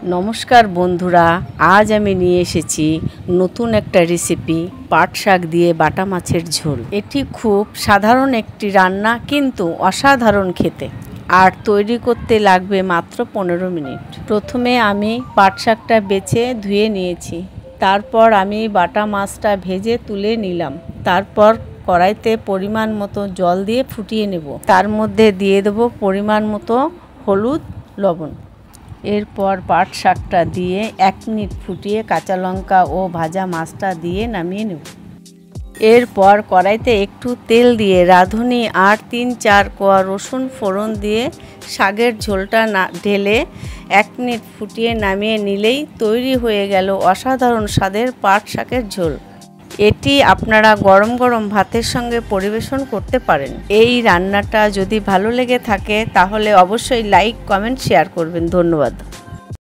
নমস্কার বন্ধুরা, আজ আমি নিয়ে এসেছি নতুন একটা রেসিপি, পাট শাক দিয়ে বাটা মাছের ঝোল। এটি খুব সাধারণ একটি রান্না, কিন্তু অসাধারণ খেতে, আর তৈরি করতে লাগবে মাত্র 15 মিনিট। প্রথমে আমি পাট শাকটা বেছে ধুয়ে নিয়েছি, তারপর আমি বাটা মাছটা ভেজে তুলে নিলাম। তারপর কড়াইতে পরিমাণ মতো জল দিয়ে ফুটিয়ে নেব। তার মধ্যে দিয়ে দেবো পরিমাণ মতো হলুদ, লবণ। এরপর পাট শাকটা দিয়ে 1 মিনিট ফুটিয়ে কাঁচা লঙ্কা ও ভাজা মাছটা দিয়ে নামিয়ে নেব। এরপর কড়াইতে একটু তেল দিয়ে রাঁধুনি আর 3-4 কোয়া রসুন ফোড়ন দিয়ে শাকের ঝোলটা ঢেলে 1 মিনিট ফুটিয়ে নামিয়ে নিলেই তৈরি হয়ে গেল অসাধারণ স্বাদের পাট শাকের ঝোল। এটি আপনারা গরম গরম ভাতের সঙ্গে পরিবেশন করতে পারেন। এই রান্নাটা যদি ভালো লেগে থাকে তাহলে অবশ্যই লাইক, কমেন্ট, শেয়ার করবেন। ধন্যবাদ।